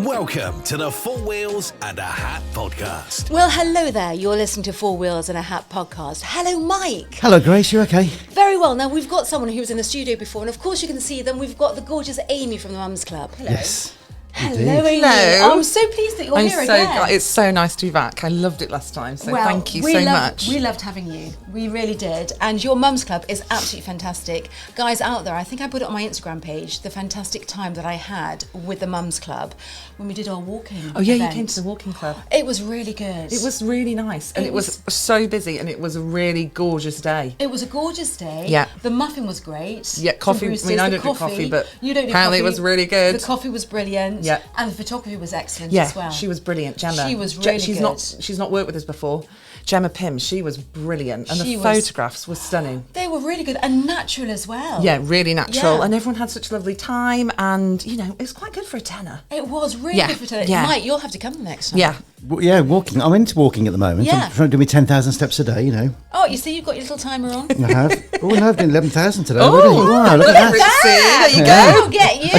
Welcome to the Four Wheels and a Hat podcast. Well, hello there. You're listening to Four Wheels and a Hat podcast. Hello, Mike. Hello, Grace. You okay? Very well. Now, we've got someone who was in the studio before, and of course you can see them. We've got the gorgeous Amy from the MUMS Club. Hello. Yes. Hello, Indeed. Amy. Hello. I'm so pleased that you're here again. It's so nice to be back. I loved it last time, so thank you so much. We loved having you. We really did. And your MUMS Club is absolutely fantastic. Guys out there, I think I put it on my Instagram page, the fantastic time that I had with the MUMS Club when we did our walking Oh yeah, event. you came to the walking club. It was really good. It was really nice, and it was so busy, and it was a really gorgeous day. It was a gorgeous day. Yeah. The muffin was great. Yeah, coffee. Bruce's. I mean, I The don't do coffee, but you don't do apparently coffee. it was really good. The coffee was brilliant. Yeah. And the photography was excellent Yeah, as well. she was brilliant, Gemma. She was really she's good. She's not worked with us before. Gemma Pym, she was brilliant, and the photographs were stunning. They were really good and natural as well. Yeah, really natural, Yeah. and everyone had such a lovely time, and it was quite good for a tenner. It was really Yeah, good for today. yeah. Mike, you'll have to come next time. Yeah. Yeah, walking. I'm into walking at the moment. Yeah. I'm trying to do me 10,000 steps a day, Oh, you see, you've got your little timer on. I have. Oh, no, I've done 11,000 today. Oh, already. Wow, look at that. There you Yeah. go. I'll get you.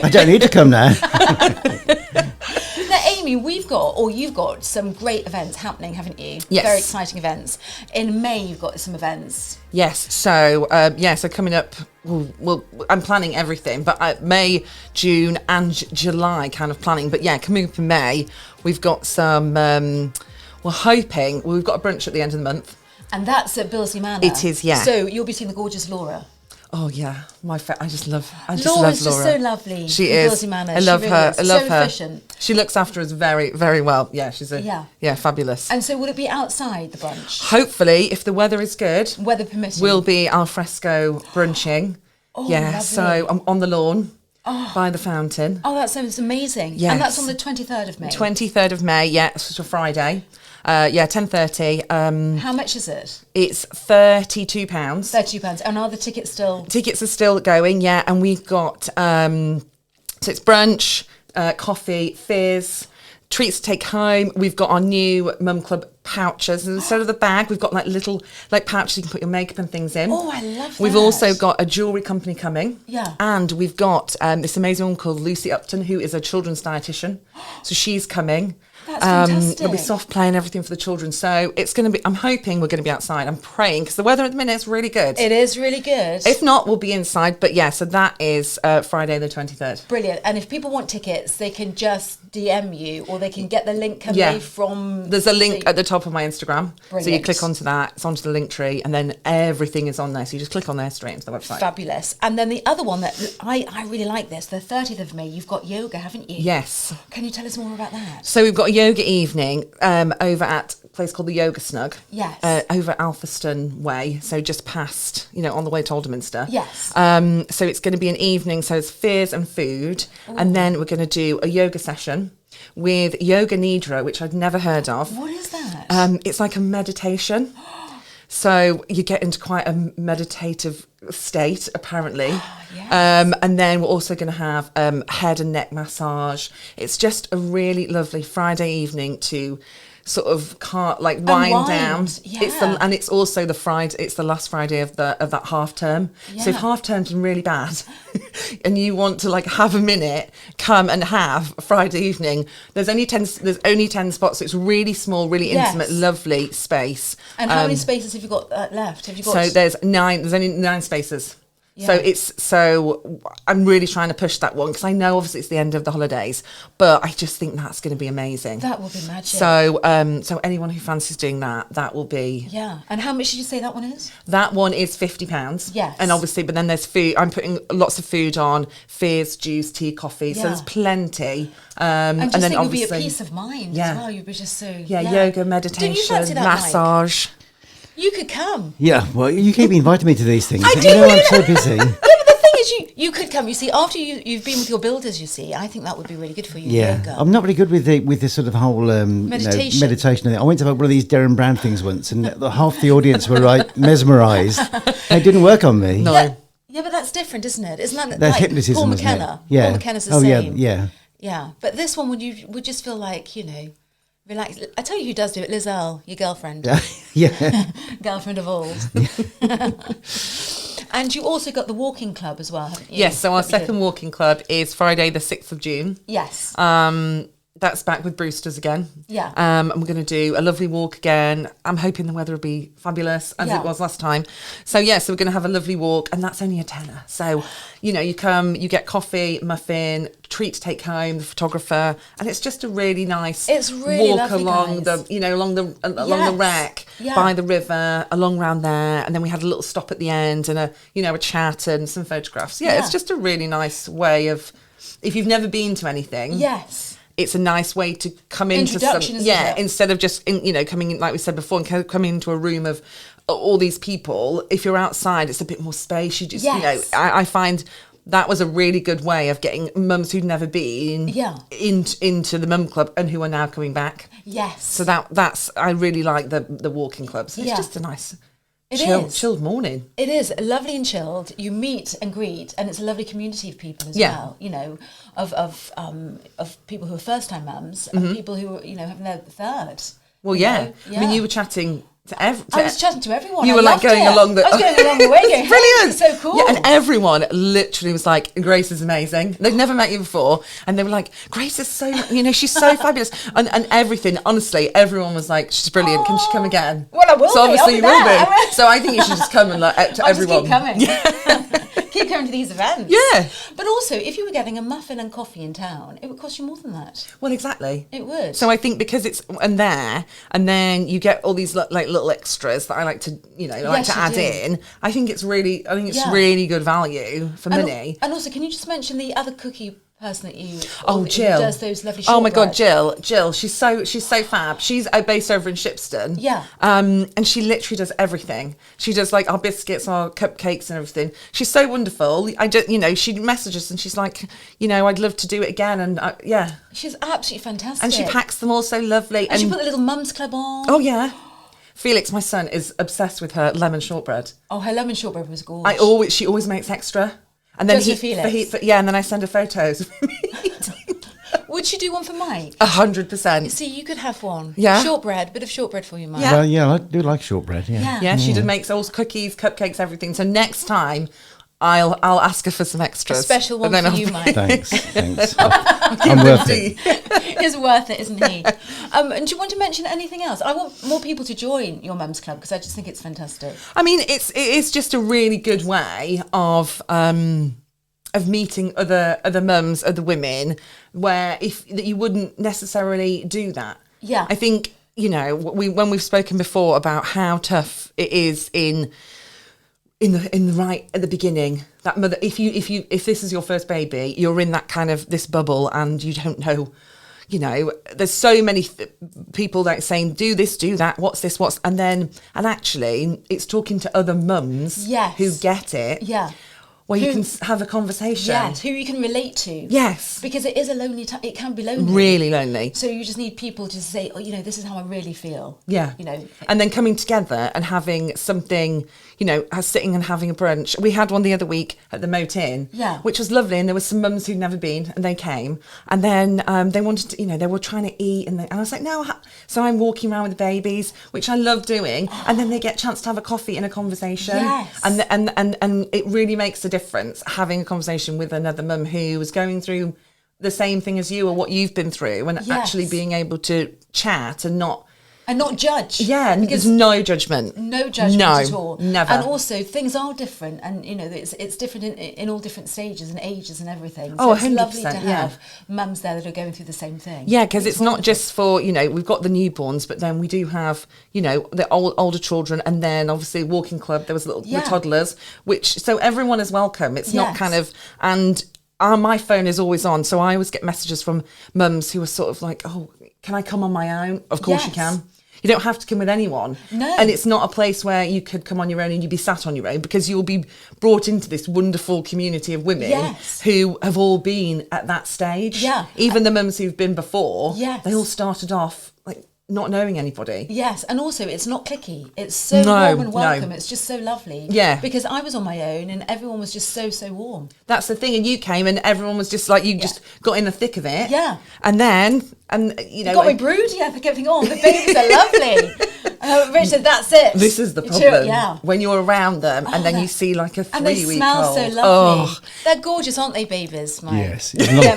I don't need to come now. Now, Amy, you've got some great events happening, haven't you? Yes. Very exciting events. In May, you've got some events. Yes, so so coming up, well, I'm planning everything, but May, June, and July kind of planning. But yeah, coming up in May, we've got some. We're hoping we've got a brunch at the end of the month. And that's at Billsley Manor. It is, yeah. So you'll be seeing the gorgeous Laura. Oh yeah, I just love Laura's Laura. just so lovely. She in is. Billsley Manor. I love She her. really is. I love so her. Efficient. She looks after us very, very well. Yeah, she's fabulous. And so will it be outside the brunch? Hopefully, if the weather is good, Weather permitting. we'll be al fresco brunching. Oh, yeah, lovely. so I'm on the lawn by the fountain. Oh, that sounds amazing. Yes. And that's on the 23rd of May. 23rd of May, yeah, it's a Friday. 10:30. How much is it? It's £32. £32. And are the tickets still? Tickets are still going, yeah, and we've got so it's brunch, coffee, fizz, treats to take home. We've got our new Mum Club pouches, and instead of the bag, we've got little pouches you can put your makeup and things in. Oh, I love that. We've also got a jewellery company coming. Yeah. And we've got this amazing woman called Lucy Upton, who is a children's dietitian. So she's coming. That's fantastic. There'll be soft play and everything for the children. So it's going to be, I'm hoping we're going to be outside. I'm praying, because the weather at the minute is really good. It is really good. If not, we'll be inside. But yeah, so that is Friday the 23rd. Brilliant. And if people want tickets, they can just DM you, or they can get the link from... There's a link at the top of my Instagram. So you Brilliant. click onto that, it's onto the link tree, and then everything is on there. So you just click on there straight into the website. Fabulous. And then the other one that I really like this, the 30th of May, you've got yoga, haven't you? Yes. Can you tell us more about that? So we've got a yoga evening over at a place called the Yoga Snug. Yes. Over Alpherston Way, so just past, on the way to Alderminster. Yes. So it's going to be an evening, so it's fears and food, and then we're going to do a yoga session with Yoga Nidra, which I'd never heard of. What is that? It's like a meditation. So you get into quite a meditative state, apparently. Yes. And then we're also going to have head and neck massage. It's just a really lovely Friday evening to sort of wind down. Yeah. And it's also the Friday. It's the last Friday of that half term. Yeah. So if half term's been really bad, and you want to have a minute, come and have a Friday evening. There's only 10 spots. So it's really small, really intimate, lovely space. And how many spaces have you got left? Have you got? So there's 9. There's only 9 spaces. Yeah. So I'm really trying to push that one, because I know obviously it's the end of the holidays, but I just think that's going to be amazing. That will be magic. So so anyone who fancies doing that will be. Yeah. And how much did you say that one is? That one is £50. Yes. And obviously, but then there's food. I'm putting lots of food on: fizz, juice, tea, coffee. So Yeah. there's plenty. And just then think you'll be obviously at peace of mind Yeah. as well. You'll be just so... yoga, meditation, Didn't you fancy that, Mike? massage. You could come. Yeah, well, you keep inviting me to these things. I do, You know, I'm really. so busy. Yeah, but the thing is, you could come. You see, after you've been with your builders, you see, I think that would be really good for you. Yeah, Yoga. I'm not really good with this sort of whole Meditation. meditation thing. I went to one of these Darren Brown things once, and half the audience were mesmerised. It didn't work on me. No. Yeah, but that's different, isn't it? Isn't that That's like hypnotism, Paul isn't it? McKenna? Yeah. Paul McKenna's the Oh yeah, same. yeah. Yeah, but this one would just feel like, relax. I tell you who does do it, Lizelle, your girlfriend. Yeah. Girlfriend of old. And you also got the walking club as well, haven't you? Yes, so our That we did. second walking club is Friday the 6th of June. Yes. That's back with Brewsters again. Yeah. And we're going to do a lovely walk again. I'm hoping the weather will be fabulous as Yeah. it was last time. So, so we're going to have a lovely walk, and that's only a tenner. So, you come, you get coffee, muffin, treat to take home, the photographer, and it's just a really nice It's really walk lovely, along guys. along the Yes. wreck, Yeah. by the river, along round there, and then we had a little stop at the end and a chat and some photographs. Yeah, it's Yeah. just a really nice way of, if you've never been to anything. Yes. It's a nice way to come into Introduction, isn't it? instead of just coming in, like we said before, and coming into a room of all these people. If you're outside, it's a bit more space. You just Yes. I find that was a really good way of getting mums who'd never been into the mum club and who are now coming back. Yes. So that's I really like the walking clubs. It's Yeah. just a nice It is. chilled morning. It is lovely and chilled. You meet and greet, and it's a lovely community of people as Yeah. well. Of people who are first time mums and people who are having their third. Well, you yeah. know? I mean, you were chatting to I was chatting to everyone. You I were like loved going it. along the. I was going along the way. Going, Brilliant, hey, so cool. Yeah, and everyone literally was like, "Grace is amazing." They'd never met you before, and they were like, "Grace is so, she's so fabulous," and everything. Honestly, everyone was like, "She's brilliant. Can she come again?" Well, I will So be. obviously you I'll will be there. be. So I think you should just come and to I'll everyone. just keep coming. Keep coming to these events. Yeah. But also, if you were getting a muffin and coffee in town, it would cost you more than that. Well, exactly. It would. So I think because it's and then you get all these like little extras that I like to Yes, you add do. in. I think it's really Yeah. really good value for money. And also, can you just mention the other cookie person that you? Oh, who Jill does those lovely. Oh my God, shortbread? Jill. She's so fab. She's based over in Shipston. Yeah. And she literally does everything. She does like our biscuits, our cupcakes, and everything. She's so wonderful. I just she messages and she's like, I'd love to do it again. And yeah. She's absolutely fantastic. And she packs them all so lovely. And she put the little mums club on. Oh yeah. Felix, my son, is obsessed with her lemon shortbread. Oh, her lemon shortbread was gorgeous. She always makes extra. And then Just for Felix? and then I send her photos. Would she do one for Mike? 100%. See, you could have one. Yeah. Shortbread, bit of shortbread for you, Mike. Yeah. Well, yeah, I do like shortbread. Yeah. Yeah, she makes all cookies, cupcakes, everything. So next time, I'll ask her for some extras. A special one And then for you, Mike. Thanks. I'm worth it. He's worth it, isn't he? And do you want to mention anything else? I want more people to join your mums club because I just think it's fantastic. I mean, it is just a really good way of meeting other mums, other women, where that you wouldn't necessarily do that. Yeah. I think when we've spoken before about how tough it is in the right at the beginning, that mother, if this is your first baby, you're in that kind of this bubble and you don't know. There's so many people that are saying, do this, do that, what's this, and actually it's talking to other mums Yes. who get it. Yeah. Where you can have a conversation. Yes, who you can relate to. Yes. Because it is a lonely time. It can be lonely. Really lonely. So you just need people to say, this is how I really feel. Yeah. And then coming together and having something, sitting and having a brunch. We had one the other week at the Moat Inn, which was lovely. And there were some mums who'd never been and they came. And then they wanted to, they were trying to eat. And I was like, no. So I'm walking around with the babies, which I love doing. And then they get a chance to have a coffee and a conversation. Yes. And it really makes a difference having a conversation with another mum who was going through the same thing as you or what you've been through and actually being able to chat and not judge. Yeah, because there's no judgment. No judgment at all. Never. And also things are different and it's different in all different stages and ages and everything. So Oh, it's 100%, lovely to yeah. have mums there that are going through the same thing. Yeah, because it's not just for, we've got the newborns, but then we do have, the older children and then obviously walking club, there was the toddlers, so everyone is welcome. It's not Yes. kind of, and my phone is always on. So I always get messages from mums who are sort of like, oh, can I come on my own? Of course you Yes. can. You don't have to come with anyone. No. And it's not a place where you could come on your own and you'd be sat on your own because you'll be brought into this wonderful community of women Yes. who have all been at that stage. Yeah. Even the mums who've been before, Yes. they all started off like not knowing anybody. Yes, and also it's not cliquey. It's so No, warm and welcome. no. It's just so lovely. Yeah. Because I was on my own and everyone was just so warm. That's the thing. And you came and everyone was just like, you just got in the thick of it. Yeah. And then, Got me broody. I kept thinking, oh, the babies are lovely. Richard, that's it. This is the You're problem. yeah. When you're around them and then you that- see like a 3-week-old. And they smell so lovely. They're gorgeous, aren't they, babies, Mike? Yes. Yeah,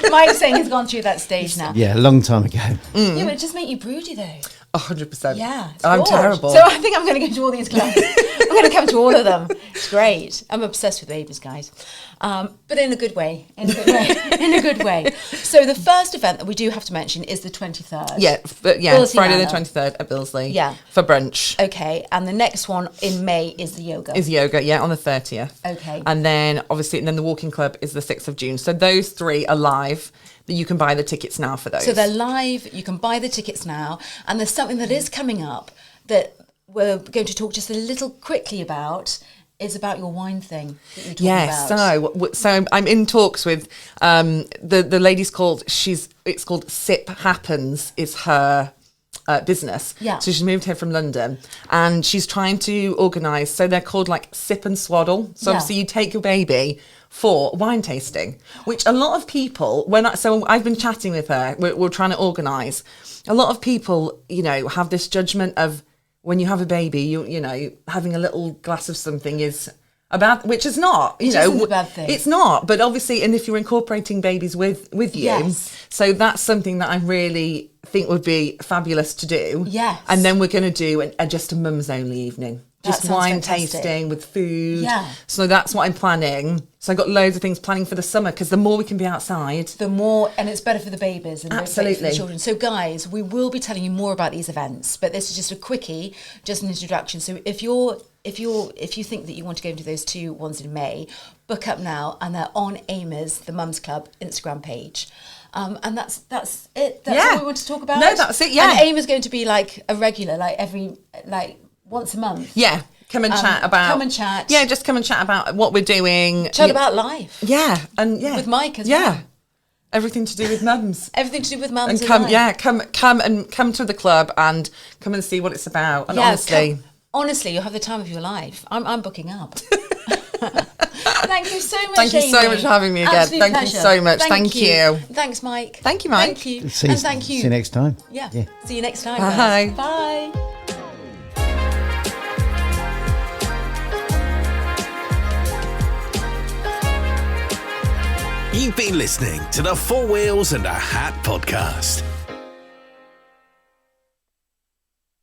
Mike's saying he's gone through that stage now. Yeah, a long time ago. Yeah, but it just make you broody, though. 100%. Yeah. it's I'm gorge. terrible. So I think I'm going to go to all these clubs. I'm going to come to all of them. It's great. I'm obsessed with babies, guys. But in a good way. In a good way. In a good way. So the first event that we do have to mention is the 23rd. Yeah, Billsley Friday the Manor. 23rd at Billsley. Yeah. For brunch. Okay, and the next one in May is the yoga. Is yoga, yeah, on the 30th. Okay. And then obviously, and then the walking club is the 6th of June. So those 3 are live. That you can buy the tickets now for those. So they're live, you can buy the tickets now, and there's something that is coming up that we're going to talk just a little quickly about. Is about your wine thing that you were talking about. So I'm in talks with the lady's it's called Sip Happens is her business. Yeah. So she's moved here from London and she's trying to organise, so they're called like Sip and Swaddle. So Yeah. obviously you take your baby for wine tasting, which a lot of people, so I've been chatting with her, we're trying to organise. A lot of people, have this judgment of when you have a baby, you know, having a little glass of something is about, which is not, It isn't a bad thing. It's not, but obviously, and if you're incorporating babies with you, Yes. so that's something that I really think would be fabulous to do. Yes. And then we're going to do just a mums only evening. That Just sounds wine fantastic. tasting with food. Yeah. So that's what I'm planning. So I've got loads of things planning for the summer because the more we can be outside. The more, and it's better for the babies and better for Absolutely. the children. So guys, we will be telling you more about these events, but this is just a quickie, just an introduction. So if you think that you want to go into those 2 ones in May, book up now, and they're on Amy's, the Mums Club Instagram page. And that's it. That's Yeah. all we want to talk about. No, that's it, yeah. And Amy's going to be like a regular, once a month. Yeah. Come and chat about. Come and chat. Yeah, just come and chat about what we're doing. Chat about life. Yeah, and yeah. With Mike as yeah. well. Everything to do with mums. Everything to do with mums And and come, life. yeah, come to the club and come and see what it's about. And honestly, honestly, you'll have the time of your life. I'm booking up. Thank you so much. Thank you so Amy. much for having me again. Absolute Thank you pleasure. so much. Thank you. Thanks, Mike. Thank you, Mike. Thank you. See And thank you. See you next time. Yeah. Yeah. See you next time. Bye. Guys. Bye. You've been listening to the Four Wheels and a Hat podcast.